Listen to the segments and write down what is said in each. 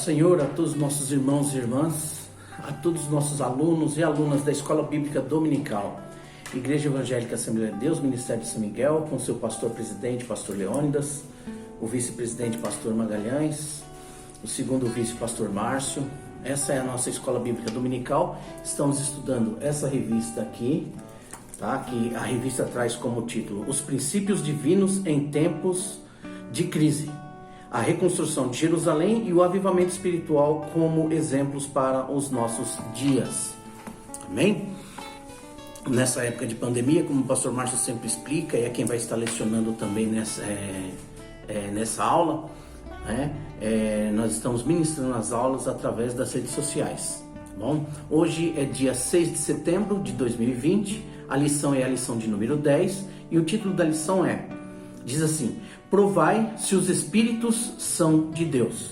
Senhor, a todos os nossos irmãos e irmãs, a todos os nossos alunos e alunas da Escola Bíblica Dominical, Igreja Evangélica Assembleia de Deus, Ministério de São Miguel, com seu pastor-presidente, pastor Leônidas, o vice-presidente, pastor Magalhães, o segundo vice, pastor Márcio. Essa é a nossa Escola Bíblica Dominical. Estamos estudando essa revista aqui, tá? Que a revista traz como título Os Princípios Divinos em Tempos de Crise, a reconstrução de Jerusalém e o avivamento espiritual como exemplos para os nossos dias. Amém? Nessa época de pandemia, como o pastor Márcio sempre explica, e é quem vai estar lecionando também nessa aula, né? Nós estamos ministrando as aulas através das redes sociais. Tá bom? Hoje é dia 6 de setembro de 2020, a lição é a lição de número 10, e o título da lição diz assim: provai se os Espíritos são de Deus.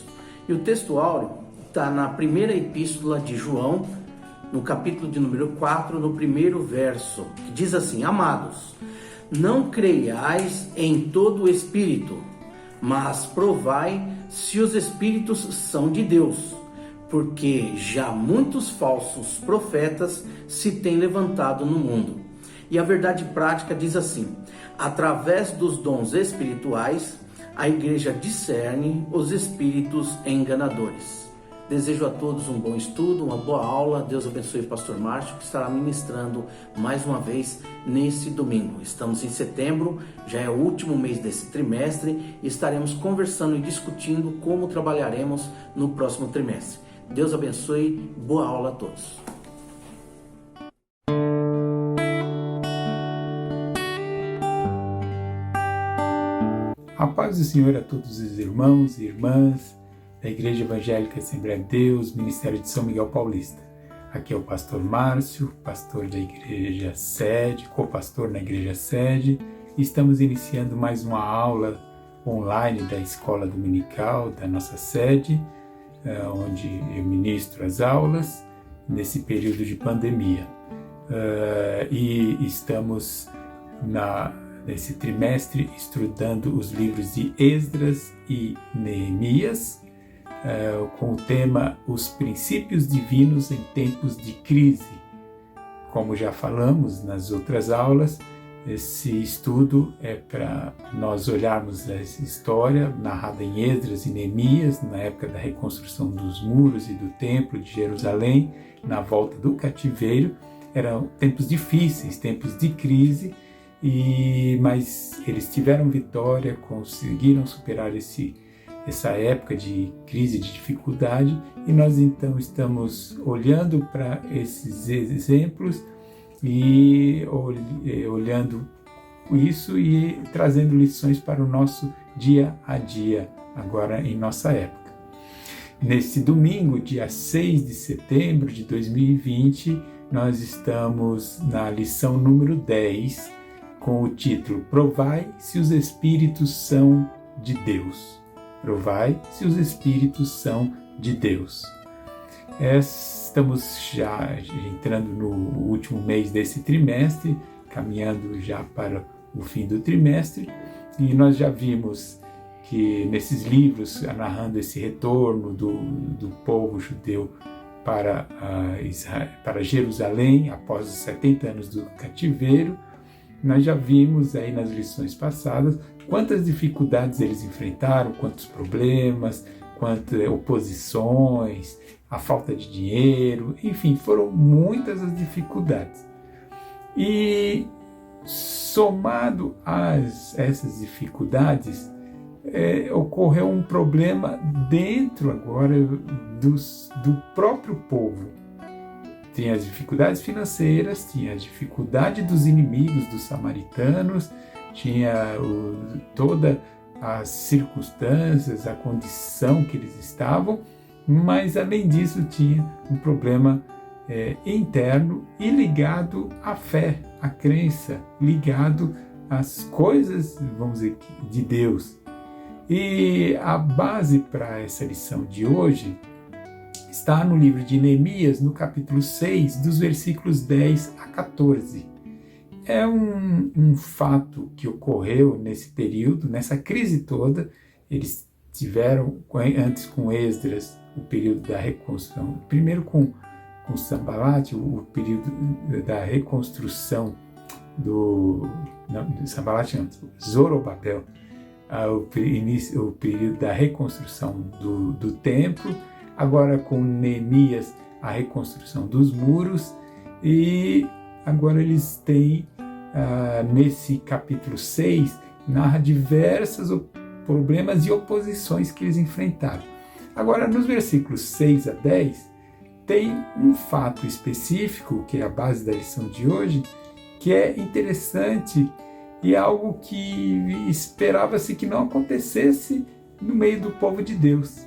E o texto áureo está na primeira epístola de João, no capítulo de número 4, no primeiro verso, que diz assim: amados, não creiais em todo o Espírito, mas provai se os Espíritos são de Deus, porque já muitos falsos profetas se têm levantado no mundo. E a verdade prática diz assim: através dos dons espirituais, a igreja discerne os espíritos enganadores. Desejo a todos um bom estudo, uma boa aula. Deus abençoe o pastor Márcio, que estará ministrando mais uma vez nesse domingo. Estamos em setembro, já é o último mês desse trimestre e estaremos conversando e discutindo como trabalharemos no próximo trimestre. Deus abençoe, boa aula a todos. A paz do Senhor a todos os irmãos e irmãs da Igreja Evangélica Assembleia de Deus, Ministério de São Miguel Paulista. Aqui é o pastor Márcio, pastor da Igreja Sede, co-pastor na Igreja Sede, e estamos iniciando mais uma aula online da Escola Dominical da nossa sede, onde eu ministro as aulas nesse período de pandemia. E estamos nesse trimestre estudando os livros de Esdras e Neemias, com o tema Os Princípios Divinos em Tempos de Crise. Como já falamos nas outras aulas, esse estudo é para nós olharmos essa história narrada em Esdras e Neemias, na época da reconstrução dos muros e do templo de Jerusalém, na volta do cativeiro. Eram tempos difíceis, tempos de crise, mas eles tiveram vitória, conseguiram superar essa época de crise, de dificuldade, e nós então estamos olhando para esses exemplos e olhando isso e trazendo lições para o nosso dia a dia, agora em nossa época. Nesse domingo, dia 6 de setembro de 2020, nós estamos na lição número 10, com o título Provai se os Espíritos são de Deus. Provai se os Espíritos são de Deus. Estamos já entrando no último mês desse trimestre, caminhando já para o fim do trimestre, e nós já vimos que nesses livros, narrando esse retorno do povo judeu para Jerusalém, após os 70 anos do cativeiro, nós já vimos aí nas lições passadas quantas dificuldades eles enfrentaram, quantos problemas, quantas oposições, a falta de dinheiro, enfim, foram muitas as dificuldades. E somado a essas dificuldades, ocorreu um problema dentro agora do próprio povo. Tinha as dificuldades financeiras, tinha a dificuldade dos inimigos, dos samaritanos, tinha todas as circunstâncias, a condição que eles estavam, mas além disso tinha um problema interno e ligado à fé, à crença, ligado às coisas, vamos dizer, de Deus. E a base para essa lição de hoje está no livro de Neemias, no capítulo 6, dos versículos 10 a 14. É um fato que ocorreu nesse período, nessa crise toda. Eles tiveram, antes com Esdras, o período da reconstrução. Primeiro com Sanbalat, o período da reconstrução Sanbalat não, Zorobabel, o período da reconstrução do templo, agora com Neemias a reconstrução dos muros, e agora eles têm, nesse capítulo 6, narra diversos problemas e oposições que eles enfrentaram. Agora, nos versículos 6 a 10, tem um fato específico, que é a base da lição de hoje, que é interessante e algo que esperava-se que não acontecesse no meio do povo de Deus.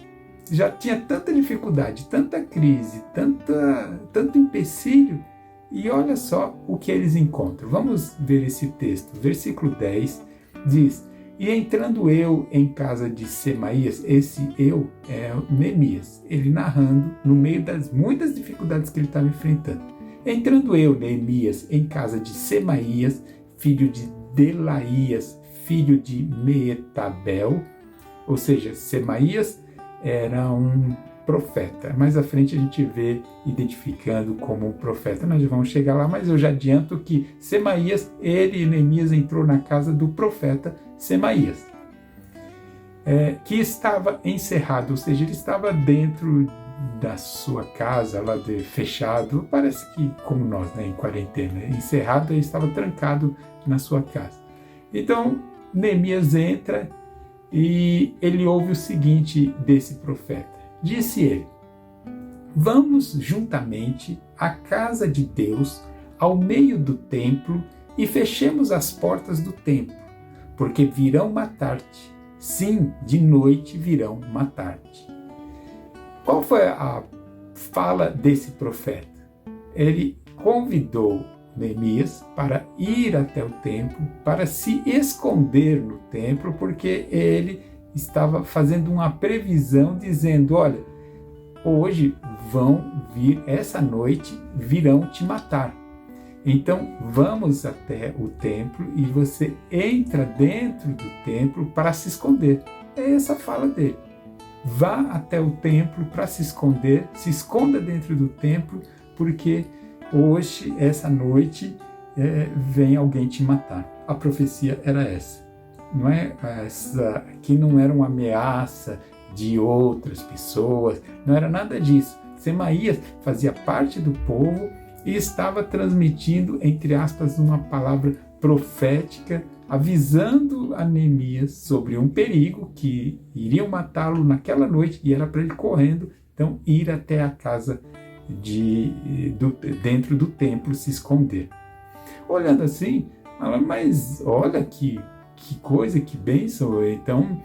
Já tinha tanta dificuldade, tanta crise, tanto empecilho, e olha só o que eles encontram. Vamos ver esse texto. Versículo 10 diz: e entrando eu em casa de Semaías, esse eu é Neemias, ele narrando no meio das muitas dificuldades que ele estava enfrentando. Entrando eu, Neemias, em casa de Semaías, filho de Delaías, filho de Meetabel, ou seja, Semaías era um profeta. Mais à frente a gente vê identificando como um profeta. Nós vamos chegar lá, mas eu já adianto que Semaías, ele e Neemias entrou na casa do profeta Semaías, que estava encerrado, ou seja, ele estava dentro da sua casa, lá fechado, parece que como nós, em quarentena, encerrado, ele estava trancado na sua casa. Então, Neemias entra e ele ouve o seguinte desse profeta. Disse ele: vamos juntamente à casa de Deus, ao meio do templo, e fechemos as portas do templo, porque virão matar-te. Sim, de noite virão matar-te. Qual foi a fala desse profeta? Ele convidou Neemias para ir até o templo, para se esconder no templo, porque ele estava fazendo uma previsão, dizendo: olha, hoje vão vir, essa noite virão te matar. Então vamos até o templo e você entra dentro do templo para se esconder. É essa a fala dele. Vá até o templo para se esconder, se esconda dentro do templo, porque hoje, essa noite, vem alguém te matar. A profecia era essa. Não é essa que não era uma ameaça de outras pessoas, não era nada disso. Semaías fazia parte do povo e estava transmitindo, entre aspas, uma palavra profética, avisando a Neemias sobre um perigo, que iriam matá-lo naquela noite, e era para ele correndo, então, ir até a casa dentro do templo, se esconder. Olhando assim, mas olha que coisa, que bênção. Então,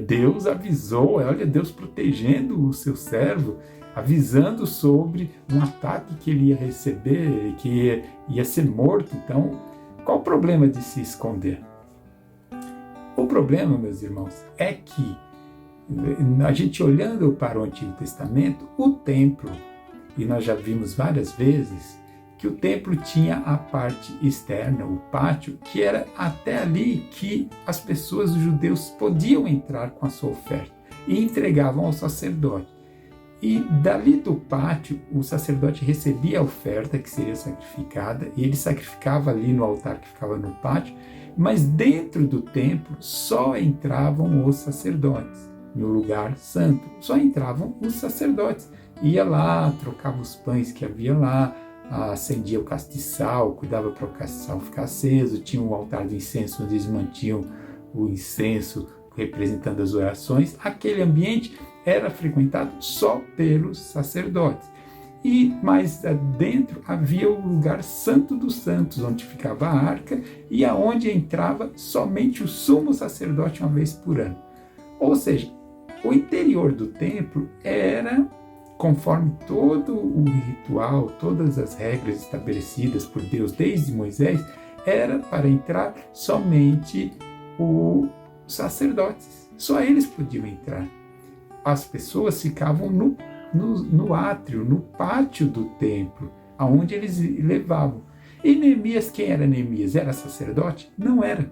Deus avisou, olha, Deus protegendo o seu servo, avisando sobre um ataque que ele ia receber, que ia ser morto. Então, qual o problema de se esconder? O problema, meus irmãos, é que a gente olhando para o Antigo Testamento, o templo, e nós já vimos várias vezes, que o templo tinha a parte externa, o pátio, que era até ali que as pessoas, os judeus, podiam entrar com a sua oferta e entregavam ao sacerdote. E dali do pátio, o sacerdote recebia a oferta que seria sacrificada, e ele sacrificava ali no altar que ficava no pátio, mas dentro do templo só entravam os sacerdotes. No lugar santo, só entravam os sacerdotes. Ia lá, trocava os pães que havia lá, acendia o castiçal, cuidava para o castiçal ficar aceso, tinha um altar do incenso onde eles mantinham o incenso representando as orações. Aquele ambiente era frequentado só pelos sacerdotes. E mais dentro havia o lugar santo dos santos, onde ficava a arca e aonde entrava somente o sumo sacerdote uma vez por ano. Ou seja, o interior do templo era, conforme todo o ritual, todas as regras estabelecidas por Deus desde Moisés, era para entrar somente os sacerdotes. Só eles podiam entrar. As pessoas ficavam no átrio, no pátio do templo, aonde eles levavam. E Neemias, quem era Neemias? Era sacerdote? Não era.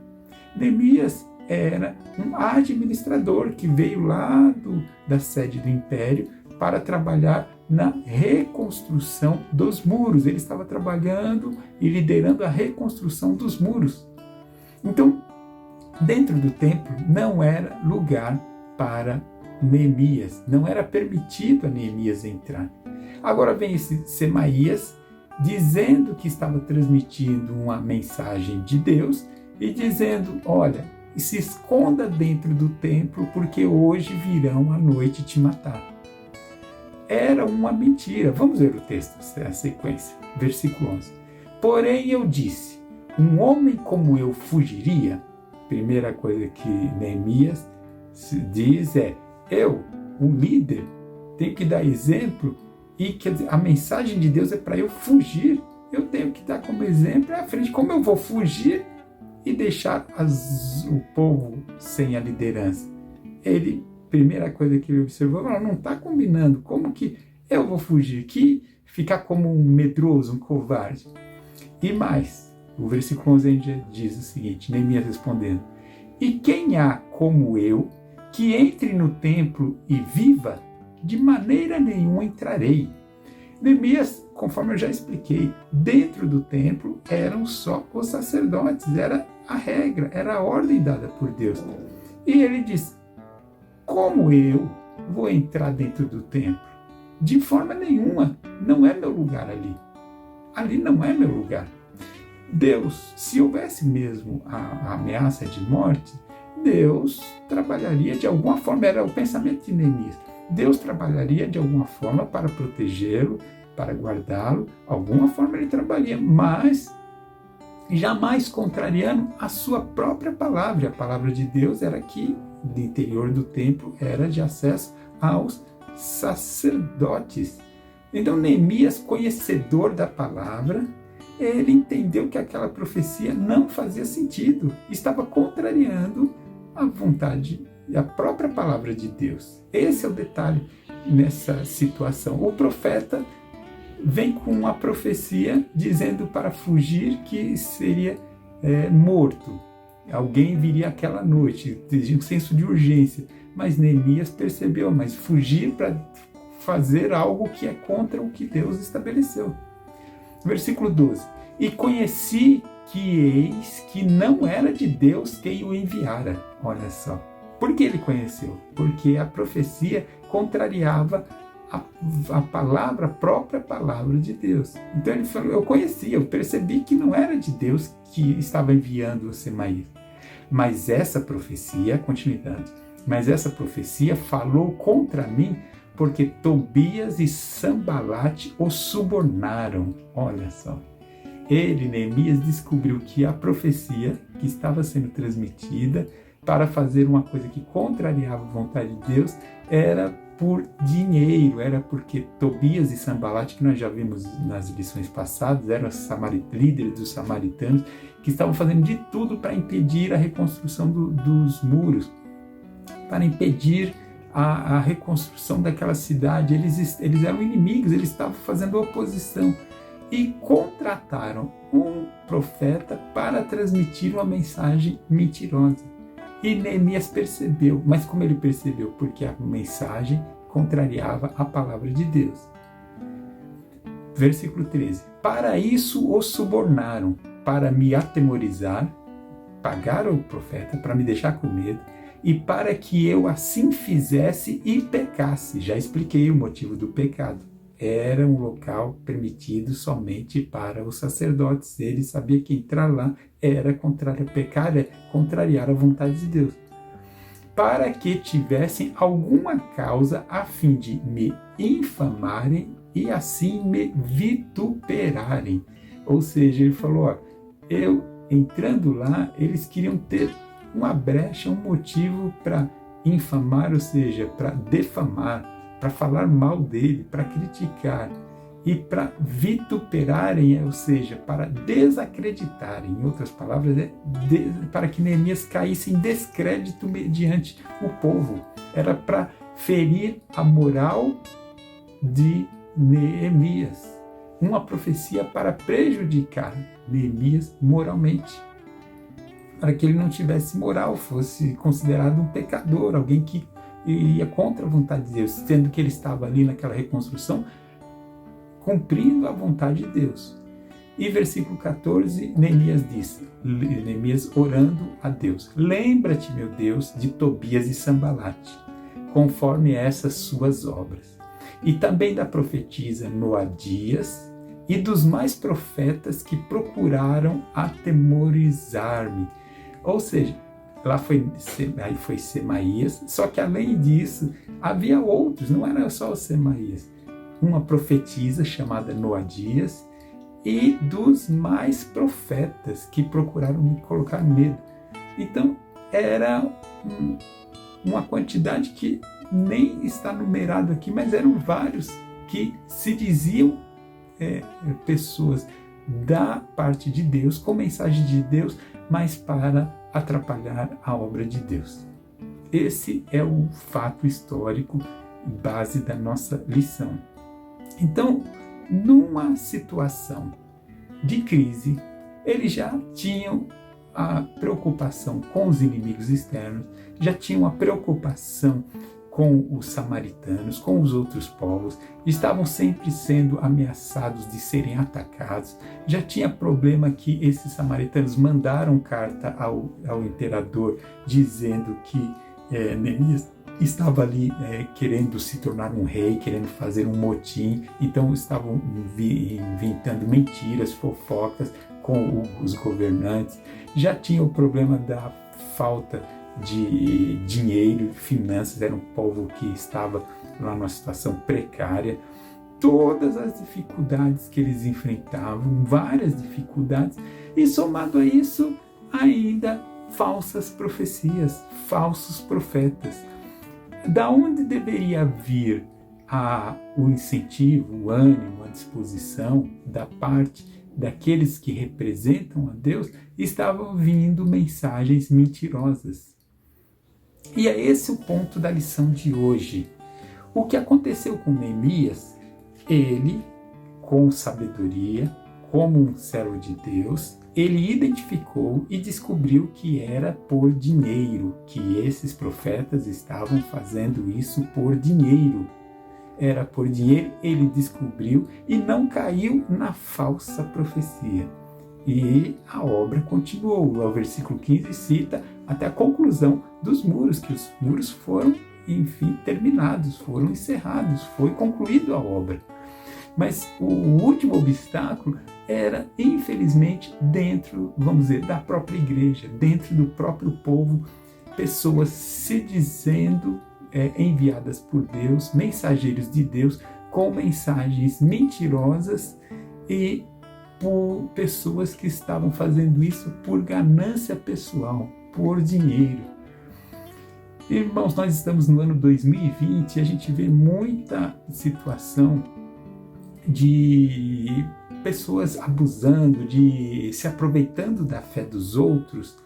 Neemias era um administrador que veio lá da sede do império para trabalhar na reconstrução dos muros. Ele estava trabalhando e liderando a reconstrução dos muros. Então, dentro do templo não era lugar para Neemias, não era permitido a Neemias entrar. Agora vem esse Semaías dizendo que estava transmitindo uma mensagem de Deus e dizendo, olha, se esconda dentro do templo porque hoje virão à noite te matar. Era uma mentira. Vamos ver o texto, a sequência, versículo 11. Porém eu disse, um homem como eu fugiria? Primeira coisa que Neemias diz é, eu, um líder, tenho que dar exemplo e quer dizer, a mensagem de Deus é para eu fugir. Eu tenho que dar como exemplo à frente. Como eu vou fugir e deixar o povo sem a liderança? Ele, primeira coisa que ele observou, não está combinando. Como que eu vou fugir? Que ficar como um medroso, um covarde. E mais, o versículo 11 diz o seguinte, Neemias respondendo, e quem há como eu que entre no templo e viva? De maneira nenhuma entrarei. Neemias, conforme eu já expliquei, dentro do templo eram só os sacerdotes, era a regra, era a ordem dada por Deus. E ele diz, como eu vou entrar dentro do templo? De forma nenhuma, não é meu lugar ali. Ali não é meu lugar. Deus, se houvesse mesmo a ameaça de morte, Deus trabalharia de alguma forma, era o pensamento de Neemias. Deus trabalharia de alguma forma para protegê-lo, para guardá-lo, alguma forma ele trabalharia, mas jamais contrariando a sua própria palavra. A palavra de Deus era que, do interior do templo, era de acesso aos sacerdotes. Então Neemias, conhecedor da palavra, ele entendeu que aquela profecia não fazia sentido, estava contrariando a vontade e a própria palavra de Deus. Esse é o detalhe nessa situação. O profeta vem com uma profecia dizendo para fugir que seria morto. Alguém viria aquela noite, tinha um senso de urgência. Mas Neemias percebeu, mas fugir para fazer algo que é contra o que Deus estabeleceu. Versículo 12. E conheci que eis que não era de Deus quem o enviara. Olha só. Por que ele conheceu? Porque a profecia contrariava a palavra, a própria palavra de Deus. Então ele falou, eu conhecia, eu percebi que não era de Deus que estava enviando o Semaías. Mas essa profecia, continuando, mas essa profecia falou contra mim porque Tobias e Sambalate o subornaram. Olha só. Ele, Neemias, descobriu que a profecia que estava sendo transmitida para fazer uma coisa que contrariava a vontade de Deus era por dinheiro, era porque Tobias e Sambalate, que nós já vimos nas lições passadas, eram os líderes dos samaritanos, que estavam fazendo de tudo para impedir a reconstrução dos muros, para impedir a reconstrução daquela cidade. Eles eram inimigos, eles estavam fazendo oposição e contrataram um profeta para transmitir uma mensagem mentirosa. E Neemias percebeu, mas como ele percebeu? Porque a mensagem contrariava a palavra de Deus. Versículo 13. Para isso o subornaram, para me atemorizar, pagaram o profeta para me deixar com medo, e para que eu assim fizesse e pecasse. Já expliquei o motivo do pecado. Era um local permitido somente para os sacerdotes. Ele sabia que entrar lá era pecar, é contrariar a vontade de Deus. Para que tivessem alguma causa a fim de me infamarem e assim me vituperarem. Ou seja, ele falou, eu entrando lá, eles queriam ter uma brecha, um motivo para infamar, ou seja, para defamar, para falar mal dele, para criticar e para vituperarem, ou seja, para desacreditarem. Em outras palavras, para que Neemias caísse em descrédito mediante o povo. Era para ferir a moral de Neemias. Uma profecia para prejudicar Neemias moralmente. Para que ele não tivesse moral, fosse considerado um pecador, alguém que e ia contra a vontade de Deus, sendo que ele estava ali naquela reconstrução, cumprindo a vontade de Deus. E versículo 14, Neemias orando a Deus: lembra-te, meu Deus, de Tobias e Sambalate, conforme essas suas obras, e também da profetisa Noadias e dos mais profetas que procuraram atemorizar-me. Ou seja, aí foi Semaías, só que além disso, havia outros, não era só o Semaías. Uma profetisa chamada Noadias e dos mais profetas que procuraram me colocar medo. Então, era uma quantidade que nem está numerado aqui, mas eram vários que se diziam pessoas da parte de Deus, com mensagem de Deus, mas para atrapalhar a obra de Deus. Esse é o fato histórico, base da nossa lição. Então, numa situação de crise, eles já tinham a preocupação com os inimigos externos, já tinham a preocupação com os samaritanos, com os outros povos, estavam sempre sendo ameaçados de serem atacados. Já tinha problema que esses samaritanos mandaram carta ao imperador dizendo que Neemias estava ali querendo se tornar um rei, querendo fazer um motim, então estavam inventando mentiras, fofocas com os governantes. Já tinha o problema da falta de dinheiro, finanças, era um povo que estava lá numa situação precária. Todas as dificuldades que eles enfrentavam, várias dificuldades, e somado a isso, ainda falsas profecias, falsos profetas. Da onde deveria vir o incentivo, o ânimo, a disposição da parte daqueles que representam a Deus? Estavam vindo mensagens mentirosas. E é esse o ponto da lição de hoje. O que aconteceu com Neemias, ele, com sabedoria, como um servo de Deus, ele identificou e descobriu que era por dinheiro, que esses profetas estavam fazendo isso por dinheiro. Era por dinheiro, ele descobriu e não caiu na falsa profecia. E a obra continuou. O versículo 15 cita até a conclusão dos muros, que os muros foram, enfim, terminados, foram encerrados, foi concluída a obra. Mas o último obstáculo era, infelizmente, dentro, vamos dizer, da própria igreja, dentro do próprio povo, pessoas se dizendo enviadas por Deus, mensageiros de Deus, com mensagens mentirosas e por pessoas que estavam fazendo isso por ganância pessoal, por dinheiro. Irmãos, nós estamos no ano 2020 e a gente vê muita situação de pessoas abusando, de se aproveitando da fé dos outros,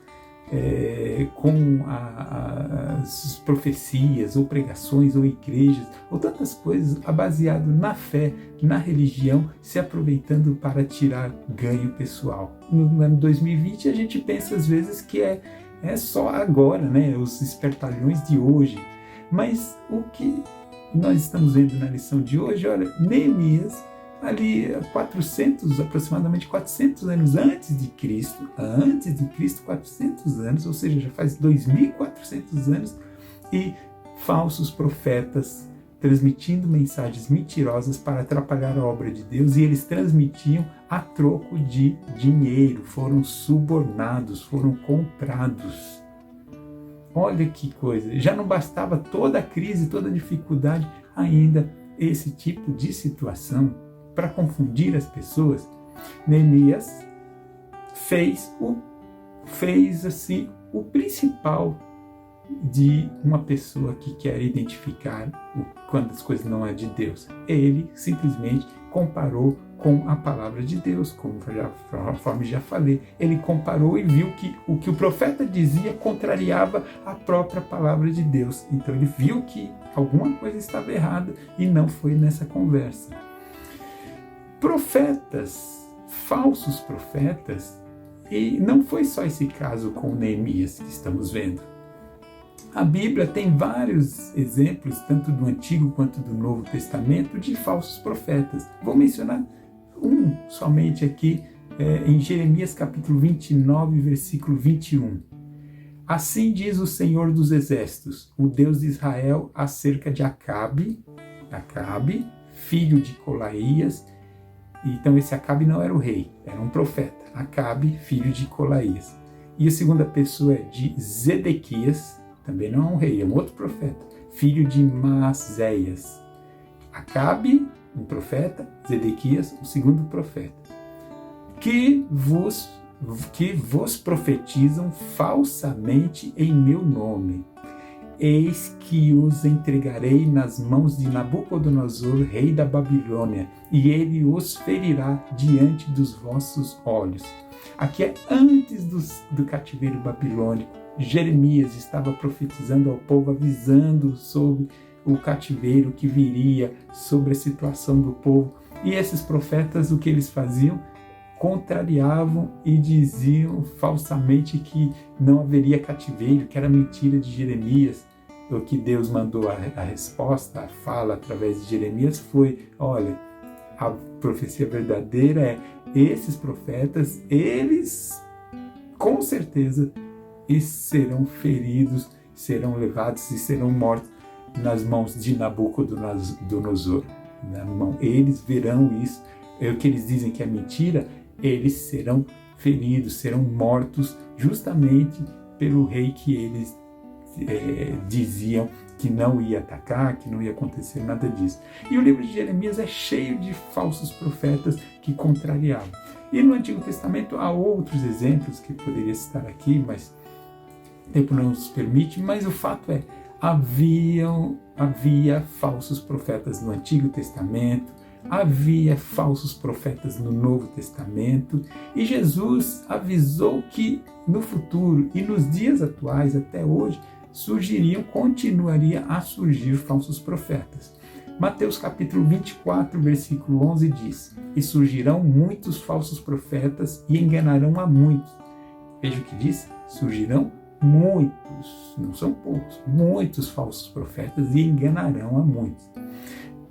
com as profecias, ou pregações, ou igrejas, ou tantas coisas, baseado na fé, na religião, se aproveitando para tirar ganho pessoal. No ano 2020 a gente pensa às vezes que é só agora, né, os espertalhões de hoje, mas o que nós estamos vendo na lição de hoje, olha, Neemias, ali aproximadamente 400 anos antes de Cristo, 400 anos, ou seja, já faz 2.400 anos, e falsos profetas transmitindo mensagens mentirosas para atrapalhar a obra de Deus, e eles transmitiam a troco de dinheiro, foram subornados, foram comprados. Olha que coisa, já não bastava toda a crise, toda a dificuldade, ainda esse tipo de situação para confundir as pessoas. Neemias fez assim o principal de uma pessoa que quer identificar quando as coisas não é de Deus. Ele simplesmente comparou com a palavra de Deus, conforme já falei. Ele comparou e viu que o que o profeta dizia contrariava a própria palavra de Deus. Então ele viu que alguma coisa estava errada e não foi nessa conversa. Profetas, falsos profetas, e não foi só esse caso com Neemias que estamos vendo. A Bíblia tem vários exemplos, tanto do Antigo quanto do Novo Testamento, de falsos profetas. Vou mencionar um somente aqui, em Jeremias capítulo 29, versículo 21. Assim diz o Senhor dos Exércitos, o Deus de Israel, acerca de Acabe, filho de Colaías. Então esse Acabe não era o rei, era um profeta. Acabe, filho de Colaías. E a segunda pessoa é de Zedequias, também não é um rei, é um outro profeta, filho de Maazéias. Acabe, um profeta, Zedequias, o segundo profeta. Que vos profetizam falsamente em meu nome. Eis que os entregarei nas mãos de Nabucodonosor, rei da Babilônia, e ele os ferirá diante dos vossos olhos. Aqui é antes do cativeiro babilônico. Jeremias estava profetizando ao povo, avisando sobre o cativeiro que viria, sobre a situação do povo. E esses profetas, o que eles faziam? Contrariavam e diziam falsamente que não haveria cativeiro, que era mentira de Jeremias. O que Deus mandou a resposta, a fala através de Jeremias foi: olha, a profecia verdadeira é esses profetas, eles com certeza serão feridos, serão levados e serão mortos nas mãos de Nabucodonosor. Eles verão isso. É o que eles dizem que é mentira. Eles serão feridos, serão mortos justamente pelo rei que eles diziam que não ia atacar, que não ia acontecer nada disso. E o livro de Jeremias é cheio de falsos profetas que contrariavam. E no Antigo Testamento há outros exemplos que poderia citar aqui, mas o tempo não nos permite, mas o fato é, havia falsos profetas no Antigo Testamento, havia falsos profetas no Novo Testamento, e Jesus avisou que no futuro e nos dias atuais, até hoje, continuaria a surgir falsos profetas. Mateus capítulo 24, versículo 11 diz: e surgirão muitos falsos profetas e enganarão a muitos. Veja o que diz: surgirão muitos, não são poucos, muitos falsos profetas e enganarão a muitos.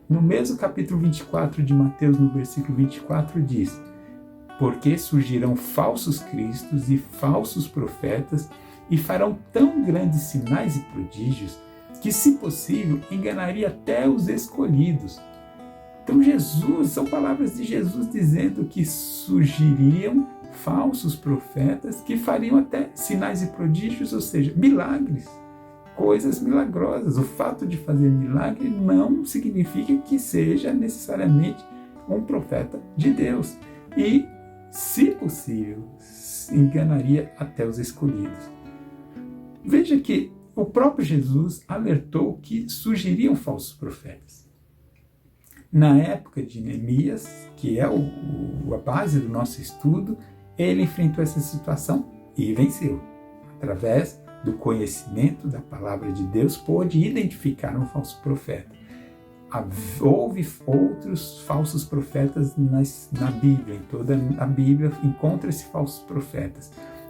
No mesmo capítulo 24 de Mateus, no versículo 24, diz: porque surgirão falsos cristos e falsos profetas e farão tão grandes sinais e prodígios que, se possível, enganaria até os escolhidos. Então são palavras de Jesus dizendo que surgiriam falsos profetas que fariam até sinais e prodígios, ou seja, milagres, coisas milagrosas. O fato de fazer milagre não significa que seja necessariamente um profeta de Deus. E, se possível, enganaria até os escolhidos. Veja que o próprio Jesus alertou que surgiriam falsos profetas. Na época de Neemias, que é a base do nosso estudo, ele enfrentou essa situação e venceu. Através do conhecimento da palavra de Deus, pôde identificar um falso profeta. Houve outros falsos profetas na Bíblia. Em toda a Bíblia encontra-se falsos profetas.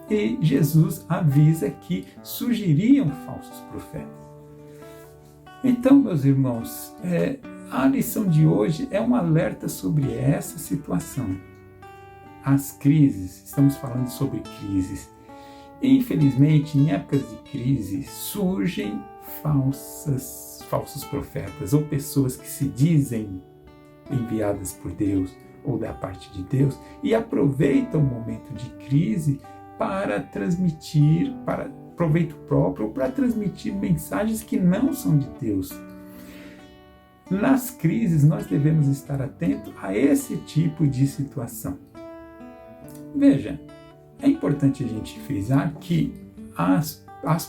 E Jesus avisa que surgiriam falsos profetas. Então, meus irmãos, a lição de hoje é um alerta sobre essa situação. As crises, estamos falando sobre crises. Infelizmente, em épocas de crise, surgem falsos profetas ou pessoas que se dizem enviadas por Deus ou da parte de Deus e aproveitam o momento de crise para transmitir, para proveito próprio, ou para transmitir mensagens que não são de Deus. Nas crises, nós devemos estar atentos a esse tipo de situação. Veja, é importante a gente frisar que as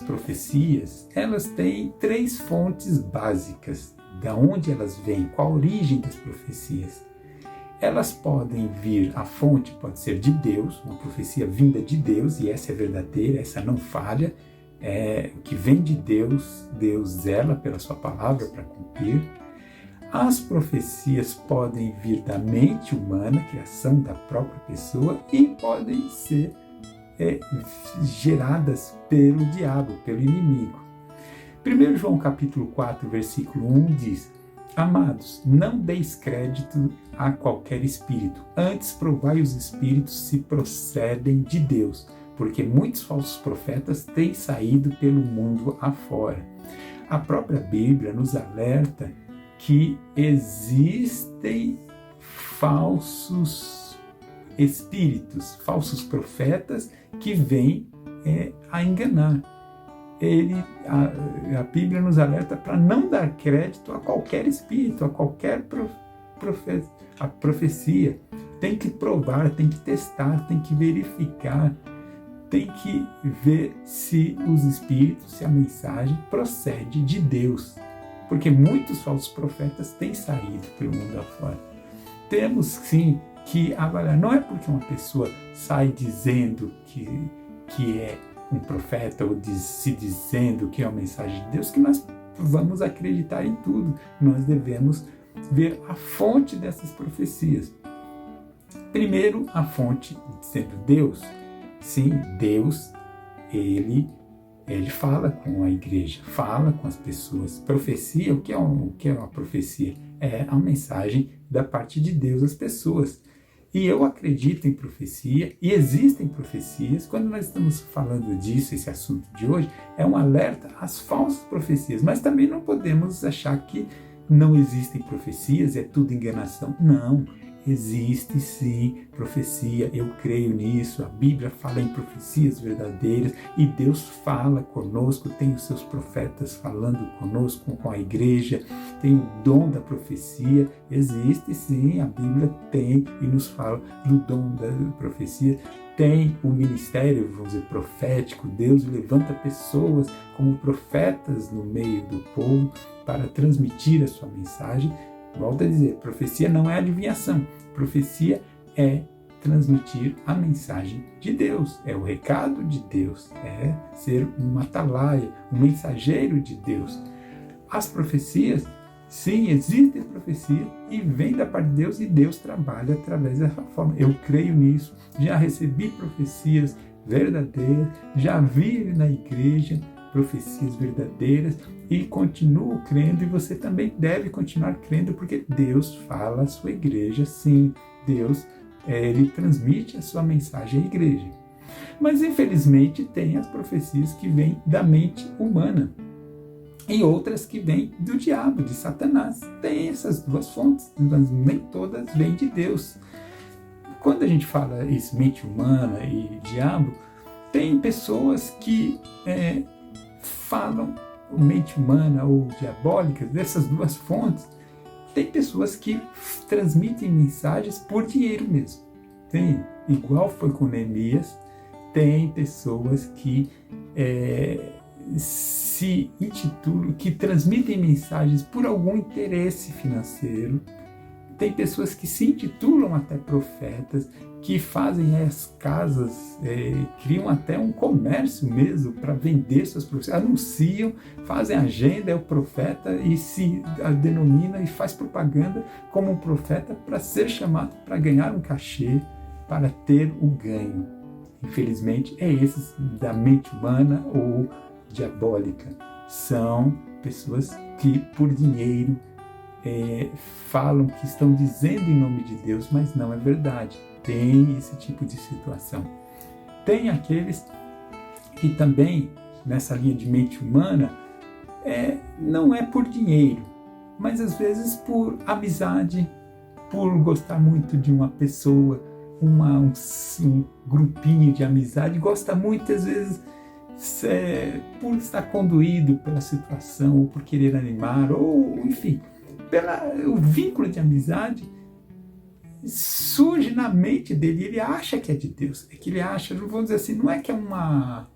profecias, elas têm 3 fontes básicas. Da onde elas vêm, qual a origem das profecias. Elas podem vir, a fonte pode ser de Deus, uma profecia vinda de Deus, e essa é verdadeira, essa não falha. O que vem de Deus, Deus zela pela sua palavra para cumprir. As profecias podem vir da mente humana, criação da própria pessoa, e podem ser geradas pelo diabo, pelo inimigo. 1 João capítulo 4, versículo 1 diz: Amados, não deis crédito a qualquer espírito, antes provai os espíritos se procedem de Deus, porque muitos falsos profetas têm saído pelo mundo afora. A própria Bíblia nos alerta que existem falsos espíritos, falsos profetas que vêm a enganar. A Bíblia nos alerta para não dar crédito a qualquer espírito, a qualquer profecia. Tem que provar, tem que testar, tem que verificar, tem que ver se os espíritos, se a mensagem procede de Deus. Porque muitos falsos profetas têm saído pelo mundo afora. Temos sim que avaliar. Não é porque uma pessoa sai dizendo que é um profeta ou se dizendo que é uma mensagem de Deus que nós vamos acreditar em tudo. Nós devemos ver a fonte dessas profecias. Primeiro, a fonte sendo Deus. Sim, Deus, ele fala com a igreja, fala com as pessoas. Profecia, o que é uma profecia? É a mensagem da parte de Deus às pessoas. E eu acredito em profecia, e existem profecias. Quando nós estamos falando disso, esse assunto de hoje, é um alerta às falsas profecias. Mas também não podemos achar que não existem profecias, é tudo enganação. Não, existe sim profecia, eu creio nisso. A Bíblia fala em profecias verdadeiras e Deus fala conosco, tem os seus profetas falando conosco, com a igreja, tem o dom da profecia, existe sim, a Bíblia tem e nos fala do dom da profecia. Tem o ministério, vamos dizer, profético. Deus levanta pessoas como profetas no meio do povo para transmitir a sua mensagem. Volto a dizer, profecia não é adivinhação. Profecia é transmitir a mensagem de Deus. É o recado de Deus. É ser um atalaia, um mensageiro de Deus. As profecias, sim, existem profecias e vem da parte de Deus e Deus trabalha através dessa forma. Eu creio nisso. Já recebi profecias verdadeiras, já vi na igreja profecias verdadeiras e continuo crendo, e você também deve continuar crendo, porque Deus fala à sua igreja, sim, Deus ele transmite a sua mensagem à igreja. Mas infelizmente tem as profecias que vêm da mente humana e outras que vêm do diabo, de Satanás. Tem essas duas fontes, mas nem todas vêm de Deus. Quando a gente fala isso, mente humana e diabo, tem pessoas que falam mente humana ou diabólica, dessas duas fontes. Tem pessoas que transmitem mensagens por dinheiro mesmo. Tem, igual foi com Neemias, tem pessoas que se intitulam, que transmitem mensagens por algum interesse financeiro. Tem pessoas que se intitulam até profetas, que fazem as casas, criam até um comércio mesmo para vender suas profecias, anunciam, fazem agenda, é o profeta e se denomina e faz propaganda como um profeta para ser chamado, para ganhar um cachê, para ter o ganho. Infelizmente, é esses da mente humana ou diabólica. São pessoas que por dinheiro falam que estão dizendo em nome de Deus, mas não é verdade. Tem esse tipo de situação. Tem aqueles que também, nessa linha de mente humana, não é por dinheiro, mas às vezes por amizade, por gostar muito de uma pessoa, um grupinho de amizade, gosta muito, às vezes, por estar conduído pela situação, ou por querer animar, ou enfim, o vínculo de amizade surge na mente dele, ele acha que é de Deus, é que ele acha, vamos dizer assim, não é que é uma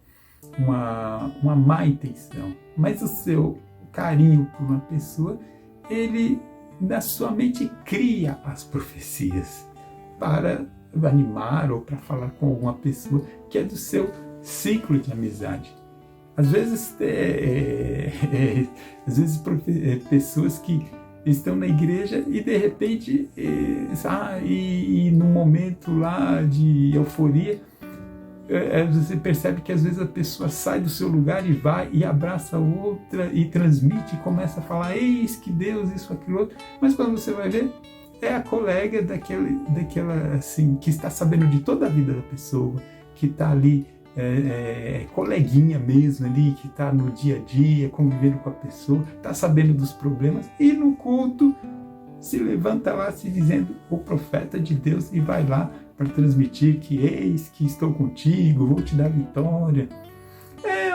má intenção, mas o seu carinho por uma pessoa, ele na sua mente cria as profecias para animar ou para falar com alguma pessoa que é do seu ciclo de amizade. Às vezes pessoas que estão na igreja e de repente e num momento lá de euforia Você percebe que às vezes a pessoa sai do seu lugar e vai e abraça outra e transmite e começa a falar, eis que Deus, isso, aquilo, outro. Mas quando você vai ver, é a colega daquela assim, que está sabendo de toda a vida da pessoa, que está ali, coleguinha mesmo ali, que está no dia a dia, convivendo com a pessoa, está sabendo dos problemas, e no culto se levanta lá se dizendo o profeta de Deus e vai lá para transmitir que eis que estou contigo, vou te dar vitória. É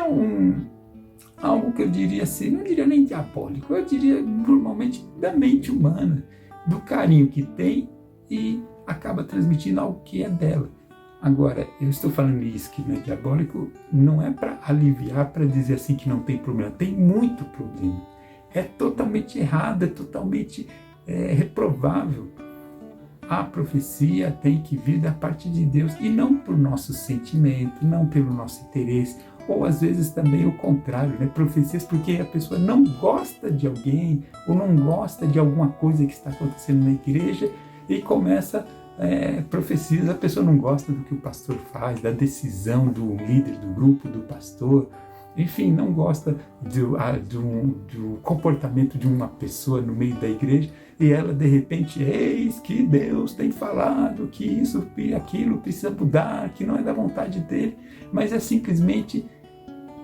algo que eu diria assim, não diria nem diabólico, eu diria normalmente da mente humana, do carinho que tem e acaba transmitindo algo que é dela. Agora, eu estou falando isso que não é diabólico, não é para aliviar, para dizer assim que não tem problema, tem muito problema. É totalmente errado, é totalmente reprovável. A profecia tem que vir da parte de Deus e não por nosso sentimento, não pelo nosso interesse, ou às vezes também o contrário, né? Profecias porque a pessoa não gosta de alguém ou não gosta de alguma coisa que está acontecendo na igreja e começa profecias, a pessoa não gosta do que o pastor faz, da decisão do líder do grupo, do pastor, enfim, não gosta do comportamento de uma pessoa no meio da igreja e ela de repente, eis que Deus tem falado que isso e aquilo precisa mudar, que não é da vontade dele, mas é simplesmente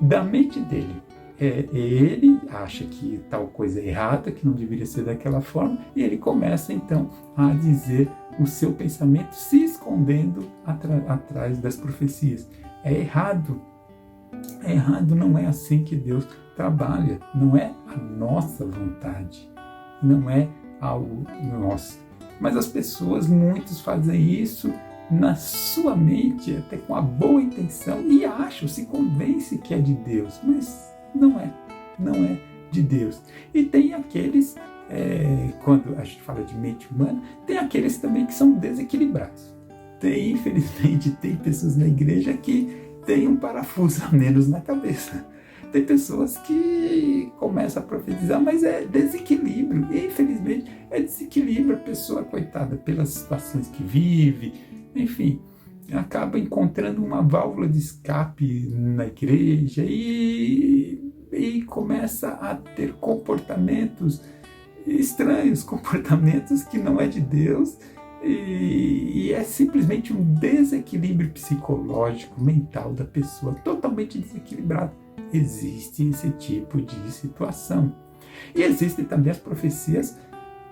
da mente dele. Ele acha que tal coisa é errada, que não deveria ser daquela forma, e ele começa então a dizer o seu pensamento se escondendo atrás das profecias. É errado. É errado, não é assim que Deus trabalha, não é a nossa vontade, não é algo nosso. Mas as pessoas, muitos fazem isso na sua mente, até com a boa intenção, e acham, se convence que é de Deus, mas não é de Deus. E tem aqueles, quando a gente fala de mente humana, tem aqueles também que são desequilibrados. Infelizmente, tem pessoas na igreja que têm um parafuso a menos na cabeça. Tem pessoas que começam a profetizar, mas é desequilíbrio. E, infelizmente, é desequilíbrio. A pessoa, coitada, pelas situações que vive, enfim, acaba encontrando uma válvula de escape na igreja e começa a ter comportamentos estranhos, comportamentos que não é de Deus, e é simplesmente um desequilíbrio psicológico, mental da pessoa, totalmente desequilibrado. Existe esse tipo de situação. E existem também as profecias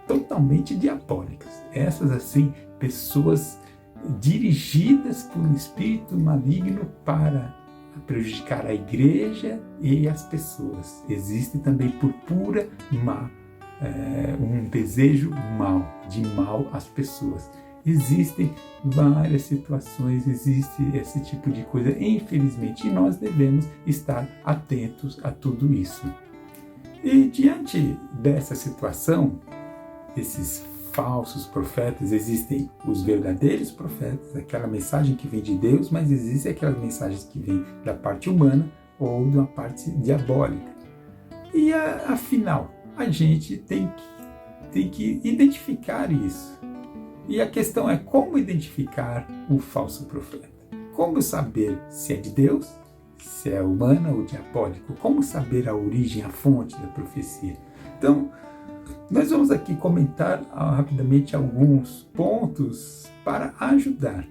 totalmente diabólicas. Essas, assim, pessoas dirigidas por um espírito maligno para prejudicar a igreja e as pessoas. Existe também por pura má, um desejo de mal às pessoas. Existem várias situações, existe esse tipo de coisa, infelizmente, e nós devemos estar atentos a tudo isso. E diante dessa situação, esses falsos profetas, existem os verdadeiros profetas, aquela mensagem que vem de Deus, mas existem aquelas mensagens que vêm da parte humana ou da parte diabólica. E afinal, a gente tem que identificar isso. E a questão é como identificar o falso profeta. Como saber se é de Deus, se é humana ou diabólico? Como saber a origem, a fonte da profecia? Então, nós vamos aqui comentar rapidamente alguns pontos para ajudar.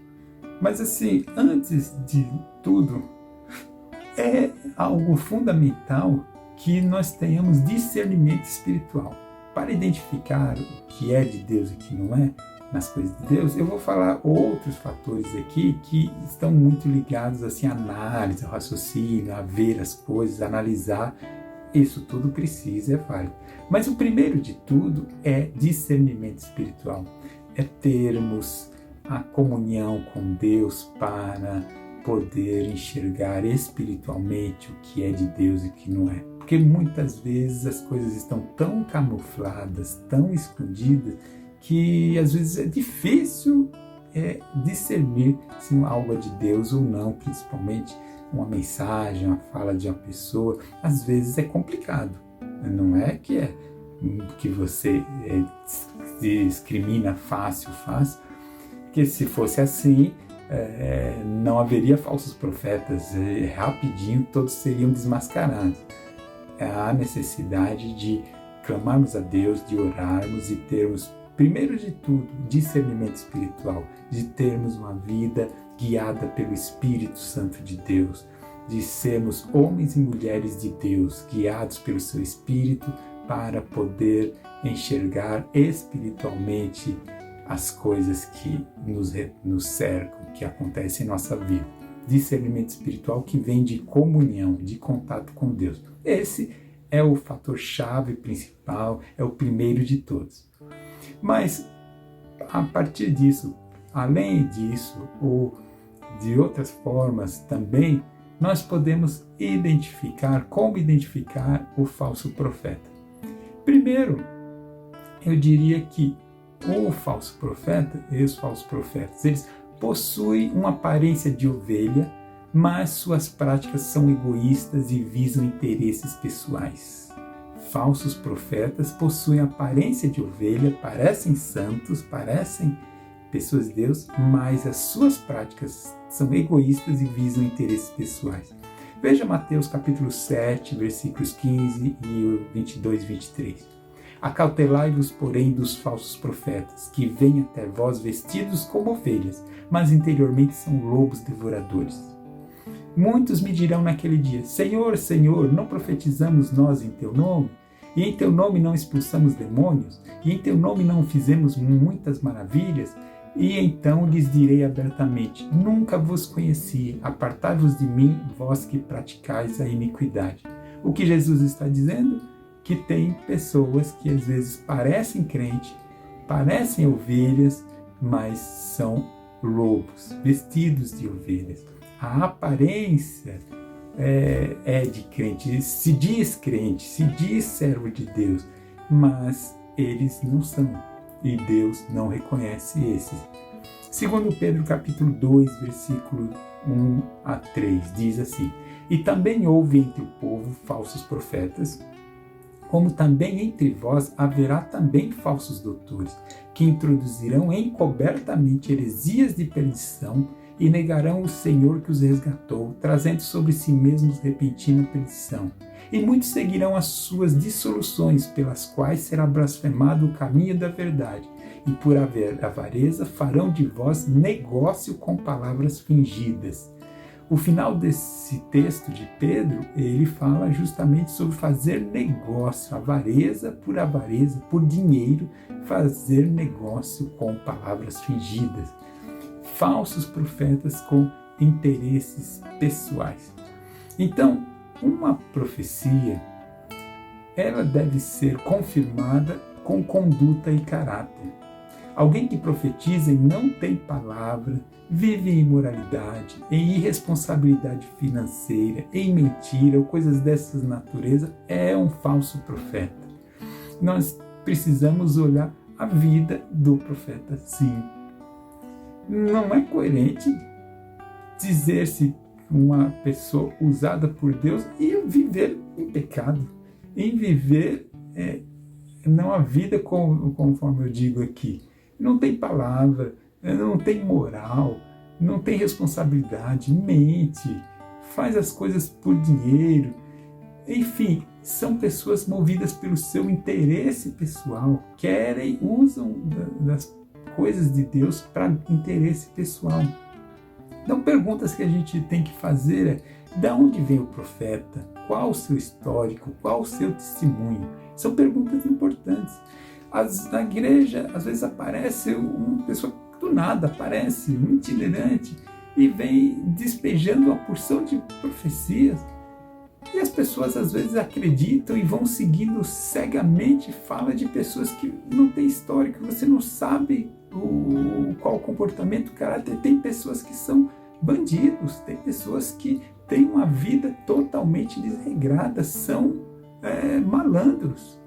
Mas assim, antes de tudo, é algo fundamental que nós tenhamos discernimento espiritual. Para identificar o que é de Deus e o que não é, nas coisas de Deus, eu vou falar outros fatores aqui que estão muito ligados assim, à análise, ao raciocínio, a ver as coisas, a analisar. Isso tudo precisa, é válido. Mas o primeiro de tudo é discernimento espiritual. É termos a comunhão com Deus para poder enxergar espiritualmente o que é de Deus e o que não é. Porque muitas vezes as coisas estão tão camufladas, tão escondidas, que às vezes é difícil discernir se algo é de Deus ou não, principalmente uma mensagem, uma fala de uma pessoa. Às vezes é complicado, não é que você discrimina fácil, porque se fosse assim, não haveria falsos profetas, rapidinho todos seriam desmascarados. Há necessidade de clamarmos a Deus, de orarmos e termos, primeiro de tudo, discernimento espiritual, de termos uma vida guiada pelo Espírito Santo de Deus, de sermos homens e mulheres de Deus, guiados pelo seu Espírito para poder enxergar espiritualmente as coisas que nos cercam, que acontecem em nossa vida. Discernimento espiritual que vem de comunhão, de contato com Deus. Esse é o fator chave principal, é o primeiro de todos. Mas, a partir disso, além disso, ou de outras formas também, nós podemos como identificar o falso profeta. Primeiro, eu diria que o falso profeta e os falsos profetas, eles possuem uma aparência de ovelha, mas suas práticas são egoístas e visam interesses pessoais. Falsos profetas possuem aparência de ovelha, parecem santos, parecem pessoas de Deus, mas as suas práticas são egoístas e visam interesses pessoais. Veja Mateus capítulo 7, versículos 15 e 22 e 23. Acautelai-vos, porém, dos falsos profetas, que vêm até vós vestidos como ovelhas, mas interiormente são lobos devoradores. Muitos me dirão naquele dia: Senhor, Senhor, não profetizamos nós em teu nome? E em teu nome não expulsamos demônios? E em teu nome não fizemos muitas maravilhas? E então lhes direi abertamente: nunca vos conheci, apartai-vos de mim, vós que praticais a iniquidade. O que Jesus está dizendo? Que tem pessoas que às vezes parecem crente, parecem ovelhas, mas são lobos, vestidos de ovelhas. A aparência é de crente, se diz servo de Deus, mas eles não são, e Deus não reconhece esses. Segundo Pedro capítulo 2, versículo 1 a 3, diz assim: E também houve entre o povo falsos profetas, como também entre vós haverá também falsos doutores, que introduzirão encobertamente heresias de perdição e negarão o Senhor que os resgatou, trazendo sobre si mesmos repentina perdição. E muitos seguirão as suas dissoluções, pelas quais será blasfemado o caminho da verdade, e por avareza farão de vós negócio com palavras fingidas. O final desse texto de Pedro, ele fala justamente sobre fazer negócio, avareza, por dinheiro, fazer negócio com palavras fingidas. Falsos profetas com interesses pessoais. Então, uma profecia, ela deve ser confirmada com conduta e caráter. Alguém que profetiza e não tem palavra, vive em imoralidade, em irresponsabilidade financeira, em mentira ou coisas dessas natureza, é um falso profeta. Nós precisamos olhar a vida do profeta, sim. Não é coerente dizer-se uma pessoa usada por Deus e viver em pecado, em viver não a vida conforme eu digo aqui. Não tem palavra, não tem moral, não tem responsabilidade, mente, faz as coisas por dinheiro. Enfim, são pessoas movidas pelo seu interesse pessoal, usam das coisas de Deus para interesse pessoal. Então, perguntas que a gente tem que fazer é: de onde vem o profeta? Qual o seu histórico? Qual o seu testemunho? São perguntas importantes. Na igreja, às vezes aparece uma pessoa do nada, aparece um itinerante e vem despejando uma porção de profecias. E as pessoas às vezes acreditam e vão seguindo cegamente. Fala de pessoas que não têm histórico, você não sabe qual o comportamento, o caráter. Tem pessoas que são bandidos, tem pessoas que têm uma vida totalmente desregrada, são malandros.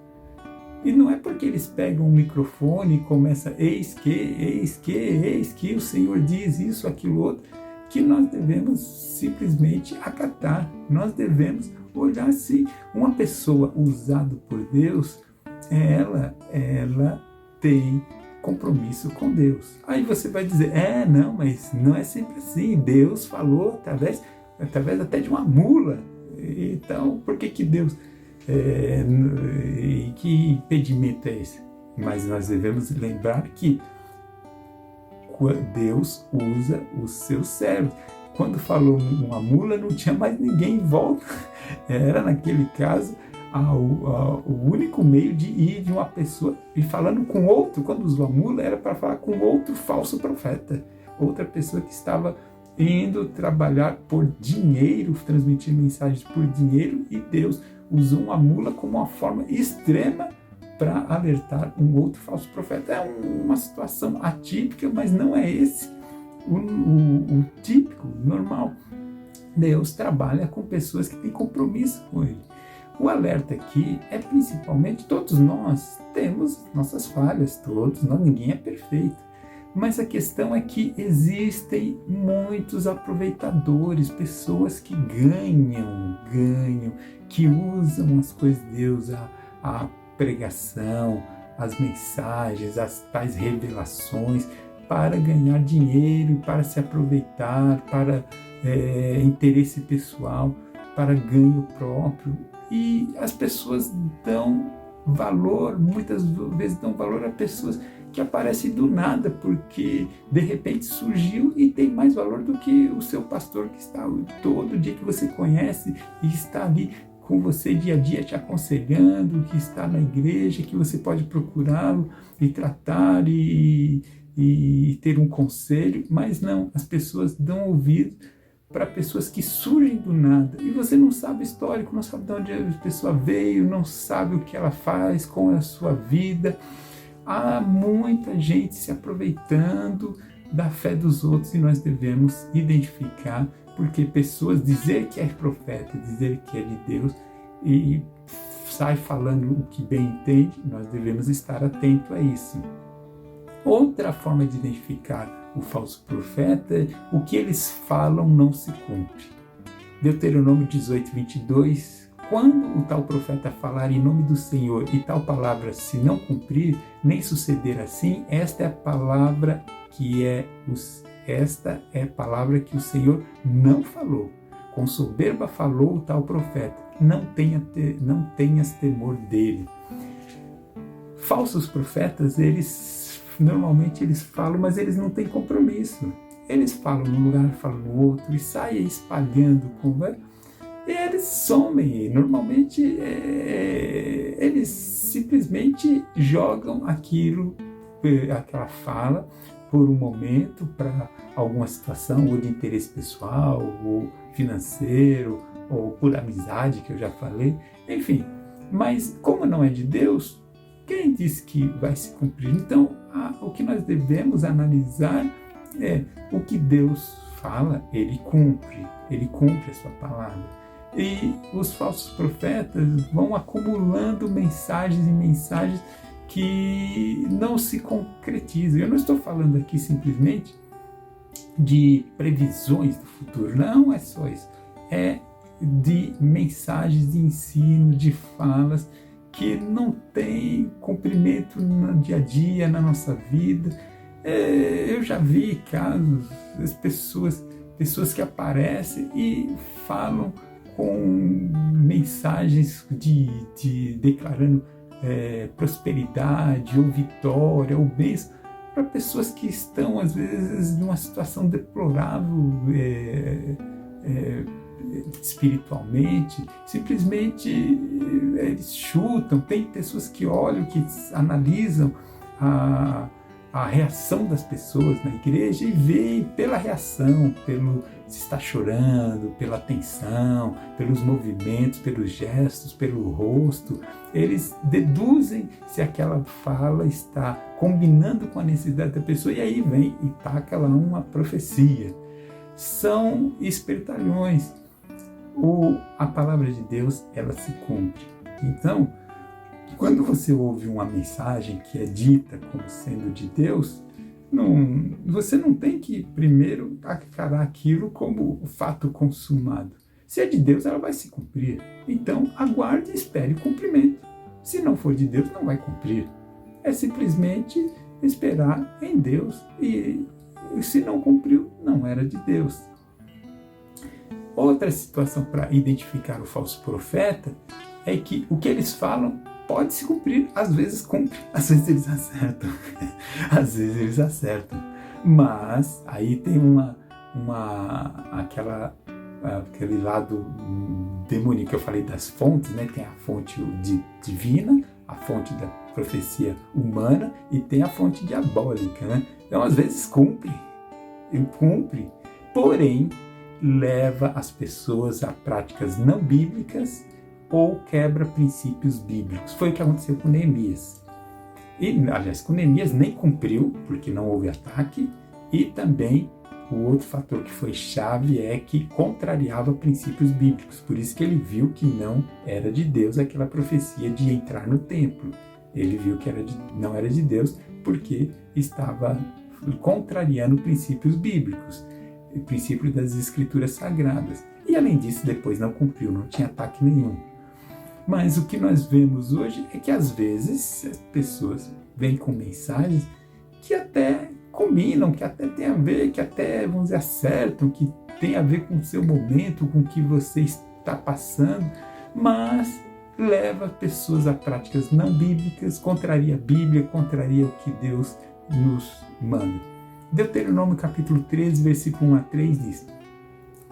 E não é porque eles pegam um microfone e começam eis que o Senhor diz isso, aquilo, outro, que nós devemos simplesmente acatar. Nós devemos olhar se uma pessoa usada por Deus, ela tem compromisso com Deus. Aí você vai dizer, não, mas não é sempre assim. Deus falou através até de uma mula. Então, por que Deus... que impedimento é esse? Mas nós devemos lembrar que Deus usa os seus servos. Quando falou uma mula, não tinha mais ninguém em volta. Era, naquele caso, o único meio de ir de uma pessoa e falando com outro. Quando usou a mula, era para falar com outro falso profeta. Outra pessoa que estava indo trabalhar por dinheiro, transmitir mensagens por dinheiro, e Deus usou uma mula como uma forma extrema para alertar um outro falso profeta. É uma situação atípica, mas não é esse o típico, normal. Deus trabalha com pessoas que têm compromisso com Ele. O alerta aqui é principalmente, todos nós temos nossas falhas, ninguém é perfeito. Mas a questão é que existem muitos aproveitadores, pessoas que ganham, que usam as coisas de Deus, a pregação, as mensagens, as tais revelações, para ganhar dinheiro, para se aproveitar, para interesse pessoal, para ganho próprio. E as pessoas dão valor, muitas vezes dão valor a pessoas que aparecem do nada, porque de repente surgiu e tem mais valor do que o seu pastor, que está todo dia, que você conhece e está ali com você dia a dia te aconselhando, que está na igreja, que você pode procurá-lo e tratar e ter um conselho. Mas não, as pessoas dão ouvido para pessoas que surgem do nada, e você não sabe o histórico, não sabe de onde a pessoa veio, não sabe o que ela faz, como é a sua vida. Há muita gente se aproveitando da fé dos outros, e nós devemos identificar, porque pessoas dizer que é profeta, dizer que é de Deus e sai falando o que bem entende, nós devemos estar atentos a isso. Outra forma de identificar o falso profeta, o que eles falam não se cumpre. Deuteronômio 18, 22, quando o tal profeta falar em nome do Senhor e tal palavra se não cumprir, nem suceder assim, esta é a palavra que o Senhor não falou. Com soberba falou o tal profeta, não tenhas temor dele. Falsos profetas, normalmente eles falam, mas eles não têm compromisso. Eles falam num lugar, falam no outro, e saem espalhando e eles somem. Normalmente eles simplesmente jogam aquela fala por um momento, para alguma situação, ou de interesse pessoal, ou financeiro, ou por amizade, que eu já falei, enfim. Mas como não é de Deus, quem disse que vai se cumprir? Então, o que nós devemos analisar é o que Deus fala, Ele cumpre a sua palavra. E os falsos profetas vão acumulando mensagens e mensagens que não se concretizam. Eu não estou falando aqui simplesmente de previsões do futuro, não é só isso. É de mensagens de ensino, de falas que não tem cumprimento no dia a dia, na nossa vida. Eu já vi casos, as pessoas que aparecem e falam com mensagens declarando prosperidade, ou vitória, ou bênção, para pessoas que estão, às vezes, numa situação deplorável espiritualmente. Simplesmente eles chutam. Tem pessoas que olham, que analisam a reação das pessoas na igreja e veem pela reação, pelo se está chorando, pela atenção, pelos movimentos, pelos gestos, pelo rosto. Eles deduzem se aquela fala está combinando com a necessidade da pessoa, e aí vem e taca lá uma profecia. São espertalhões. A palavra de Deus, ela se cumpre. Então, quando você ouve uma mensagem que é dita como sendo de Deus, você não tem que primeiro encarar aquilo como fato consumado. Se é de Deus, ela vai se cumprir. Então, aguarde e espere o cumprimento. Se não for de Deus, não vai cumprir. É simplesmente esperar em Deus, e se não cumpriu, não era de Deus. Outra situação para identificar o falso profeta é que o que eles falam pode se cumprir, às vezes cumpre, às vezes eles acertam, às vezes eles acertam. Mas aí tem aquele lado demoníaco que eu falei das fontes, né? Tem a fonte divina, a fonte da profecia humana e tem a fonte diabólica, né? Então às vezes cumpre, porém leva as pessoas a práticas não bíblicas ou quebra princípios bíblicos. Foi o que aconteceu com Neemias. E, aliás, com Neemias nem cumpriu, porque não houve ataque, e também o outro fator que foi chave é que contrariava princípios bíblicos. Por isso que ele viu que não era de Deus aquela profecia de entrar no templo. Ele viu que não era de Deus porque estava contrariando princípios bíblicos, o princípio das escrituras sagradas. E além disso, depois não cumpriu, não tinha ataque nenhum. Mas o que nós vemos hoje é que às vezes as pessoas vêm com mensagens que até combinam, que até tem a ver, que até, vamos dizer, acertam, que tem a ver com o seu momento, com o que você está passando, mas leva pessoas a práticas não bíblicas, contraria a Bíblia, contraria o que Deus nos manda. Deuteronômio capítulo 13, versículo 1 a 3 diz: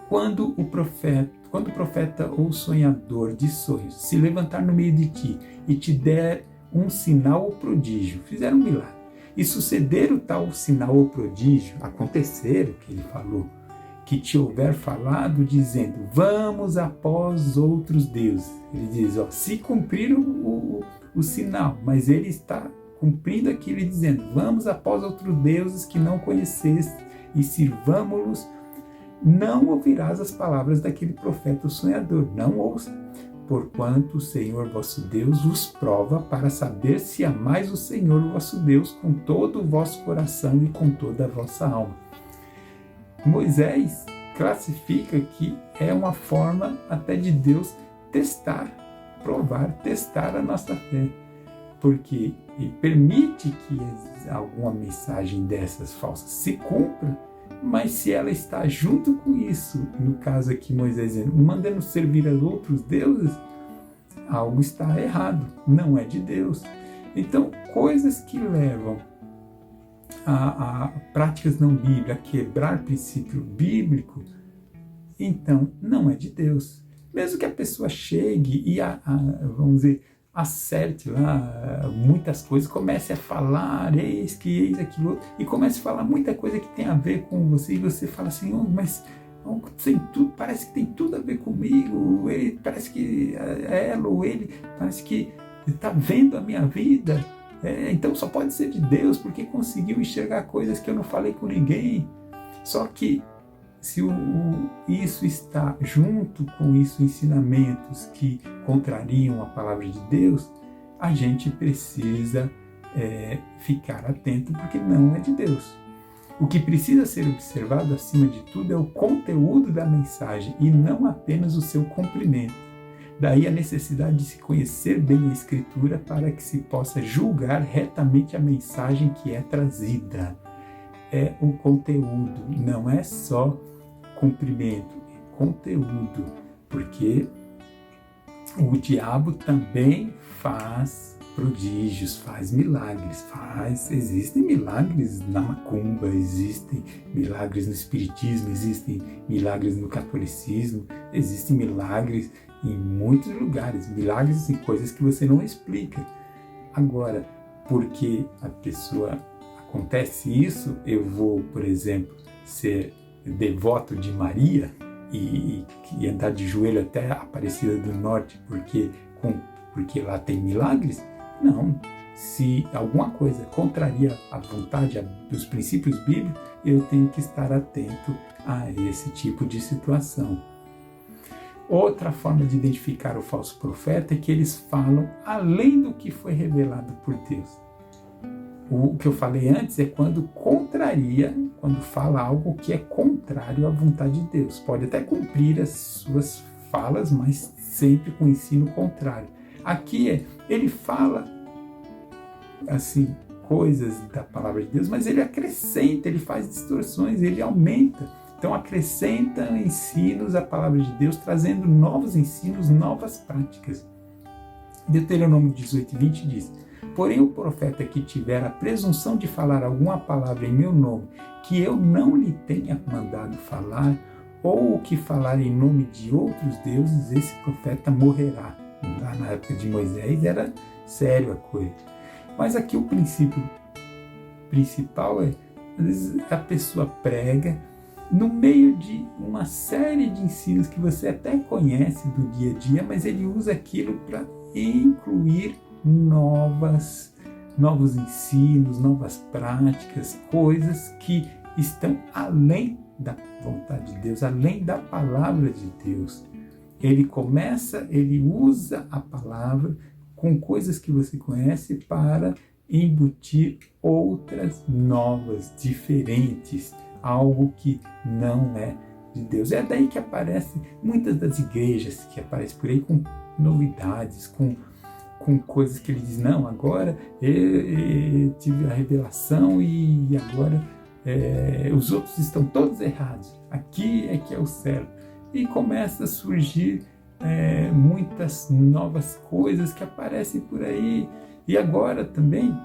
Quando o profeta ou sonhador de sonhos se levantar no meio de ti e te der um sinal ou prodígio, fizer um milagre, e suceder o tal sinal ou prodígio, acontecer o que ele falou, que te houver falado, dizendo, vamos após outros deuses. Ele diz, se cumprir o sinal, mas ele está cumprindo aquilo e dizendo, vamos após outros deuses que não conheceste e sirvamo-los, não ouvirás as palavras daquele profeta ou sonhador, não ouça, porquanto o Senhor vosso Deus vos prova para saber se amais o Senhor vosso Deus com todo o vosso coração e com toda a vossa alma. Moisés classifica que é uma forma até de Deus testar, provar, testar a nossa fé, porque ele permite que alguma mensagem dessas falsas se cumpra, mas se ela está junto com isso, no caso aqui Moisés dizendo, mandando servir a outros deuses, algo está errado, não é de Deus. Então, coisas que levam a práticas não bíblicas, a quebrar princípio bíblico, então não é de Deus. Mesmo que a pessoa chegue e, vamos dizer, acerte lá muitas coisas, comece a falar, eis aquilo outro, e comece a falar muita coisa que tem a ver com você, e você fala assim, mas tem tudo, parece que tem tudo a ver comigo, ele, parece que ela ou ele, parece que está vendo a minha vida, então só pode ser de Deus, porque conseguiu enxergar coisas que eu não falei com ninguém. Só que se isso está junto com isso, ensinamentos que contrariam a palavra de Deus, a gente precisa ficar atento, porque não é de Deus. O que precisa ser observado acima de tudo é o conteúdo da mensagem e não apenas o seu cumprimento. Daí a necessidade de se conhecer bem a Escritura para que se possa julgar retamente a mensagem que é trazida. É o conteúdo, não é só cumprimento, é conteúdo, porque o diabo também faz prodígios, faz milagres, existem milagres na macumba, existem milagres no espiritismo, existem milagres no catolicismo, existem milagres em muitos lugares, milagres e coisas que você não explica. Agora, porque a pessoa acontece isso, eu vou, por exemplo, ser devoto de Maria e andar de joelho até a Aparecida do Norte porque lá tem milagres? Não. Se alguma coisa contraria a vontade dos princípios bíblicos, eu tenho que estar atento a esse tipo de situação. Outra forma de identificar o falso profeta é que eles falam além do que foi revelado por Deus. O que eu falei antes é quando fala algo que é contrário à vontade de Deus. Pode até cumprir as suas falas, mas sempre com ensino contrário. Aqui ele fala assim, coisas da palavra de Deus, mas ele acrescenta, ele faz distorções, ele aumenta. Então acrescenta ensinos à palavra de Deus, trazendo novos ensinos, novas práticas. Deuteronômio 18:20 diz: porém o profeta que tiver a presunção de falar alguma palavra em meu nome, que eu não lhe tenha mandado falar, ou o que falar em nome de outros deuses, esse profeta morrerá. Lá na época de Moisés era sério a coisa. Mas aqui o princípio principal é, às vezes a pessoa prega no meio de uma série de ensinos que você até conhece do dia a dia, mas ele usa aquilo para incluir novos ensinos, novas práticas, coisas que estão além da vontade de Deus, além da palavra de Deus. Ele usa a palavra com coisas que você conhece para embutir outras novas, diferentes, algo que não é de Deus. É daí que aparecem muitas das igrejas que aparecem por aí com novidades, com coisas que ele diz, não, agora eu tive a revelação e agora os outros estão todos errados, aqui é que é o certo. E começa a surgir muitas novas coisas que aparecem por aí. E agora também,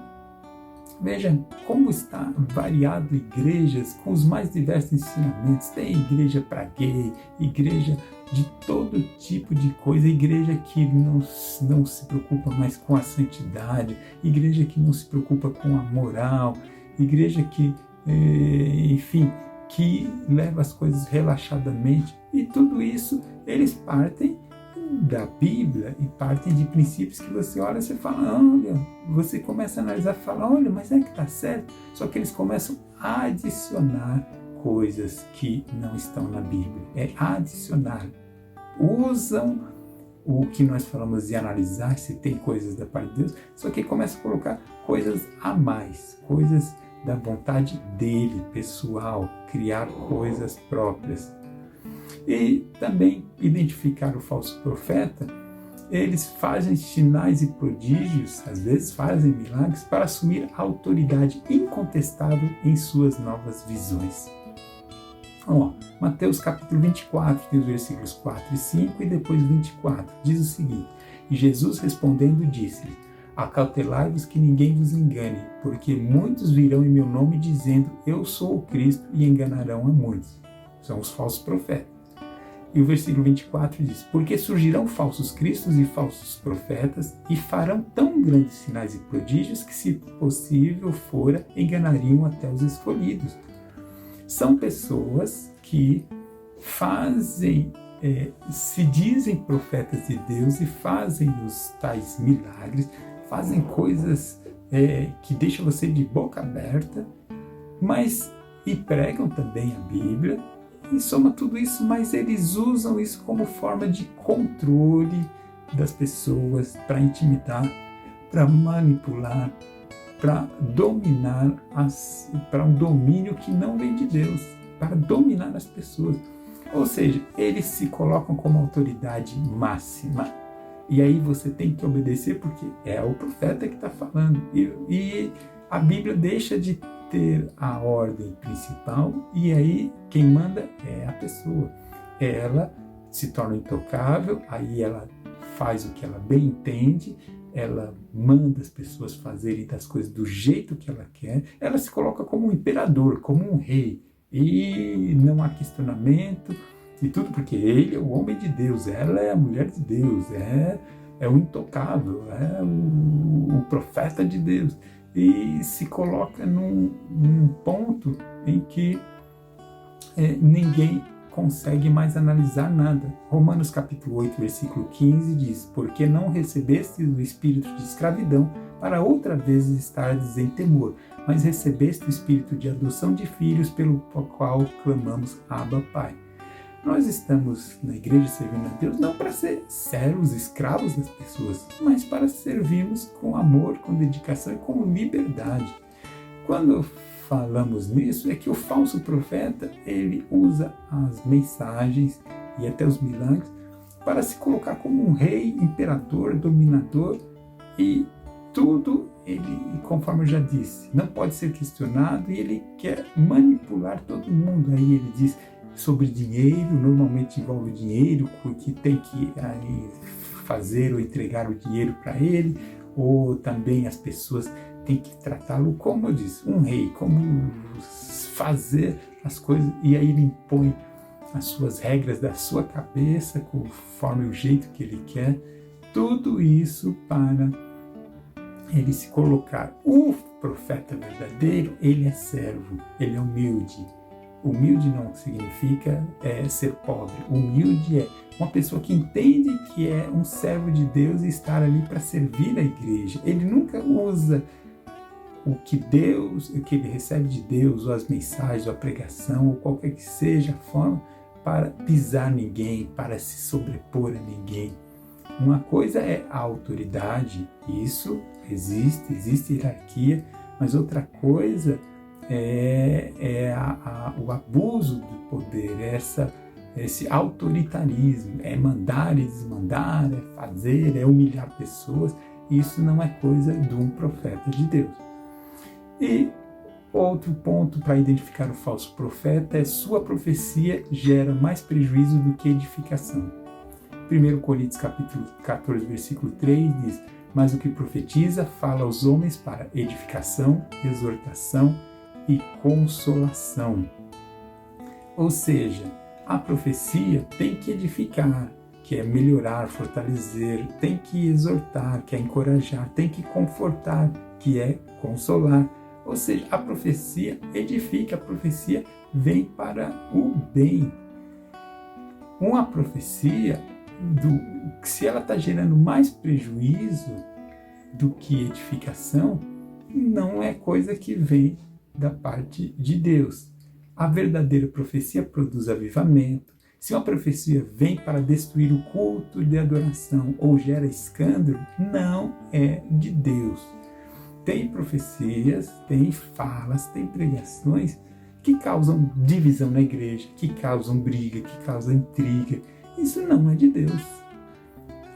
vejam como está variado igrejas com os mais diversos ensinamentos. Tem igreja para gay, igreja de todo tipo de coisa, igreja que não se preocupa mais com a santidade, igreja que não se preocupa com a moral, igreja que, enfim, que leva as coisas relaxadamente. E tudo isso, eles partem da Bíblia e partem de princípios que você olha e você fala, olha, você começa a analisar e fala, olha, mas é que está certo. Só que eles começam a adicionar coisas que não estão na Bíblia. É adicionar. Usam o que nós falamos de analisar se tem coisas da parte de Deus, só que começa a colocar coisas a mais, coisas da vontade dele, pessoal, criar coisas próprias. E também identificar o falso profeta, eles fazem sinais e prodígios, às vezes fazem milagres, para assumir a autoridade incontestável em suas novas visões. Mateus capítulo 24, tem os versículos 4 e 5 e depois 24, diz o seguinte: e Jesus respondendo disse-lhe, acautelai-vos que ninguém vos engane, porque muitos virão em meu nome dizendo, eu sou o Cristo, e enganarão a muitos. São os falsos profetas. E o versículo 24 diz, porque surgirão falsos cristos e falsos profetas, e farão tão grandes sinais e prodígios que, se possível fora, enganariam até os escolhidos. São pessoas que se dizem profetas de Deus e fazem os tais milagres, fazem coisas que deixam você de boca aberta, e pregam também a Bíblia, e soma tudo isso, mas eles usam isso como forma de controle das pessoas, para intimidar, para manipular, para dominar, para um domínio que não vem de Deus, para dominar as pessoas. Ou seja, eles se colocam como autoridade máxima. E aí você tem que obedecer porque é o profeta que está falando. E a Bíblia deixa de ter a ordem principal e aí quem manda é a pessoa. Ela se torna intocável, aí ela faz o que ela bem entende, ela manda as pessoas fazerem das coisas do jeito que ela quer, ela se coloca como um imperador, como um rei, e não há questionamento e tudo, porque ele é o homem de Deus, ela é a mulher de Deus, é o intocável, é o profeta de Deus, e se coloca num ponto em que ninguém consegue mais analisar nada. Romanos capítulo 8, versículo 15 diz, porque não recebeste o espírito de escravidão para outra vez estardes em temor, mas recebeste o espírito de adoção de filhos, pelo qual clamamos, Abba, Pai. Nós estamos na igreja servindo a Deus não para ser servos, escravos das pessoas, mas para servirmos com amor, com dedicação e com liberdade. Quando falamos nisso, é que o falso profeta, ele usa as mensagens e até os milagres para se colocar como um rei, imperador, dominador, e tudo ele, conforme eu já disse, não pode ser questionado e ele quer manipular todo mundo. Aí ele diz sobre dinheiro, normalmente envolve dinheiro, que tem que aí fazer ou entregar o dinheiro para ele, ou também as pessoas têm que tratá-lo, como eu disse, um rei, como fazer as coisas, e aí ele impõe as suas regras da sua cabeça, conforme o jeito que ele quer, tudo isso para ele se colocar. O profeta verdadeiro, ele é servo, ele é humilde. Humilde não significa ser pobre. Humilde é uma pessoa que entende que é um servo de Deus e estar ali para servir a igreja. Ele nunca usa o que ele recebe de Deus, ou as mensagens, ou a pregação, ou qualquer que seja a forma, para pisar ninguém, para se sobrepor a ninguém. Uma coisa é a autoridade, isso existe hierarquia, mas outra coisa é o abuso do poder, esse autoritarismo, é mandar e desmandar, é fazer, é humilhar pessoas. Isso não é coisa de um profeta de Deus. E outro ponto para identificar o falso profeta é sua profecia gera mais prejuízo do que edificação. 1 Coríntios capítulo 14, versículo 3 diz: mas o que profetiza fala aos homens para edificação, exortação e consolação. Ou seja, a profecia tem que edificar, que é melhorar, fortalecer, tem que exortar, que é encorajar, tem que confortar, que é consolar. Ou seja, a profecia edifica, a profecia vem para o bem. Uma profecia, se ela está gerando mais prejuízo do que edificação, não é coisa que vem da parte de Deus. A verdadeira profecia produz avivamento. Se uma profecia vem para destruir o culto de adoração ou gera escândalo, não é de Deus. Tem profecias, tem falas, tem pregações que causam divisão na igreja, que causam briga, que causam intriga. Isso não é de Deus.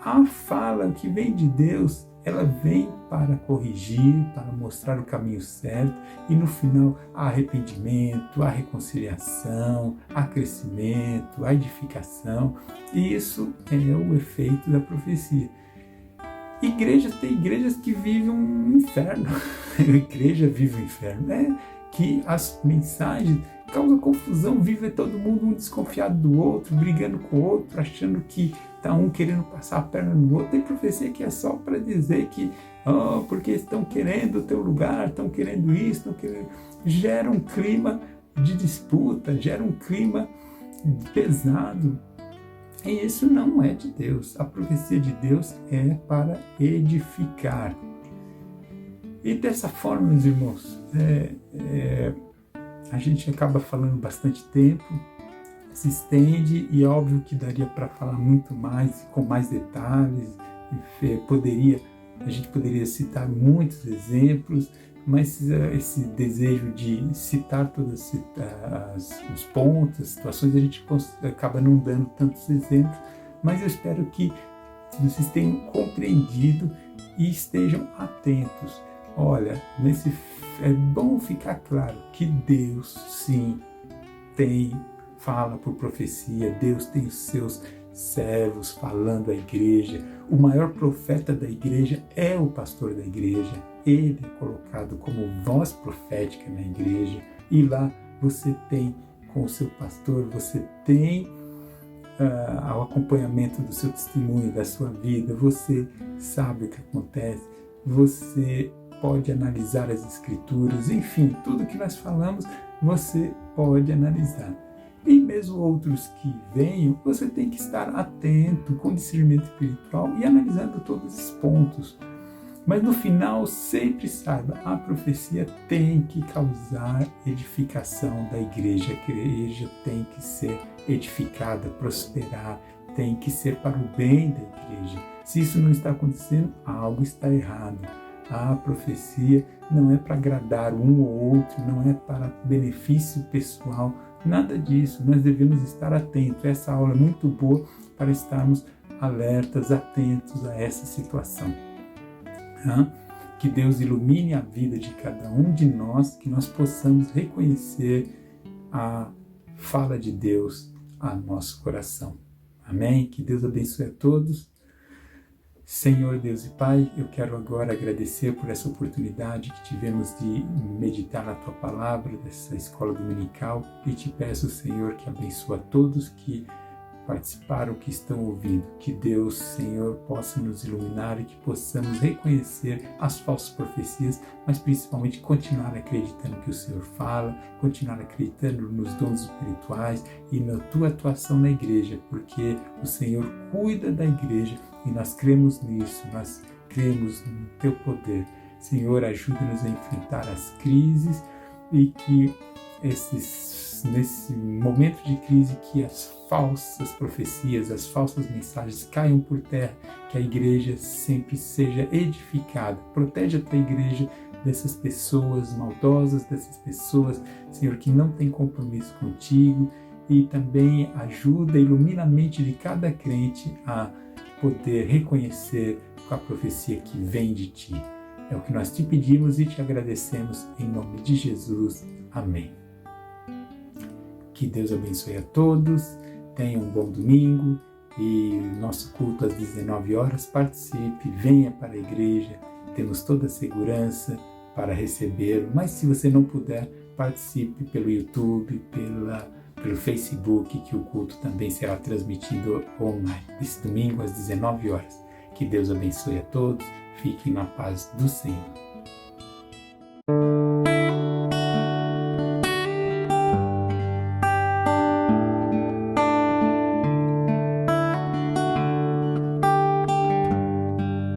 A fala que vem de Deus, ela vem para corrigir, para mostrar o caminho certo, e no final há arrependimento, há reconciliação, há crescimento, há edificação. E isso é o efeito da profecia. Tem igrejas que vivem um inferno. A igreja vive um inferno. Que as mensagens causam confusão, vive todo mundo um desconfiado do outro, brigando com o outro, achando que está um querendo passar a perna no outro. Tem profecia que é só para dizer que porque estão querendo o teu lugar, estão querendo isso, estão querendo... Gera um clima de disputa, gera um clima pesado. E isso não é de Deus. A profecia de Deus é para edificar. E dessa forma, meus irmãos, a gente acaba falando bastante tempo, se estende, e é óbvio que daria para falar muito mais, com mais detalhes. A gente poderia citar muitos exemplos, mas esse desejo de citar todos os pontos, as situações, a gente acaba não dando tantos exemplos, mas eu espero que vocês tenham compreendido e estejam atentos. Olha, é bom ficar claro que Deus, sim, fala por profecia, Deus tem os seus servos falando à igreja. O maior profeta da igreja é o pastor da igreja. Ele é colocado como voz profética na igreja, e lá você tem, com o seu pastor, você tem o acompanhamento do seu testemunho, da sua vida, você sabe o que acontece, você pode analisar as escrituras, enfim, tudo que nós falamos você pode analisar. E mesmo outros que venham, você tem que estar atento, com discernimento espiritual e analisando todos esses pontos. Mas no final, sempre saiba, a profecia tem que causar edificação da igreja. A igreja tem que ser edificada, prosperar, tem que ser para o bem da igreja. Se isso não está acontecendo, algo está errado. A profecia não é para agradar um ou outro, não é para benefício pessoal, nada disso. Nós devemos estar atentos. Essa aula é muito boa para estarmos alertas, atentos a essa situação. Que Deus ilumine a vida de cada um de nós, que nós possamos reconhecer a fala de Deus a nosso coração. Amém? Que Deus abençoe a todos. Senhor Deus e Pai, eu quero agora agradecer por essa oportunidade que tivemos de meditar na Tua Palavra, dessa escola dominical, e te peço, Senhor, que abençoe a todos que participaram, que estão ouvindo. Que Deus, Senhor, possa nos iluminar e que possamos reconhecer as falsas profecias, mas principalmente continuar acreditando que o Senhor fala, continuar acreditando nos dons espirituais e na Tua atuação na igreja, porque o Senhor cuida da igreja e nós cremos nisso, nós cremos no Teu poder. Senhor, ajuda-nos a enfrentar as crises e que nesse momento de crise, que as falsas profecias, as falsas mensagens caiam por terra, que a igreja sempre seja edificada. Protege a Tua igreja dessas pessoas maldosas, dessas pessoas, Senhor, que não têm compromisso contigo, e também ajuda, ilumina a mente de cada crente a poder reconhecer a profecia que vem de Ti. É o que nós te pedimos e te agradecemos em nome de Jesus. Amém. Que Deus abençoe a todos, tenha um bom domingo e o nosso culto às 19 horas, participe, venha para a igreja, temos toda a segurança para recebê-lo, mas se você não puder, participe pelo YouTube, pelo Facebook, que o culto também será transmitido online, esse domingo às 19 horas. Que Deus abençoe a todos, fiquem na paz do Senhor.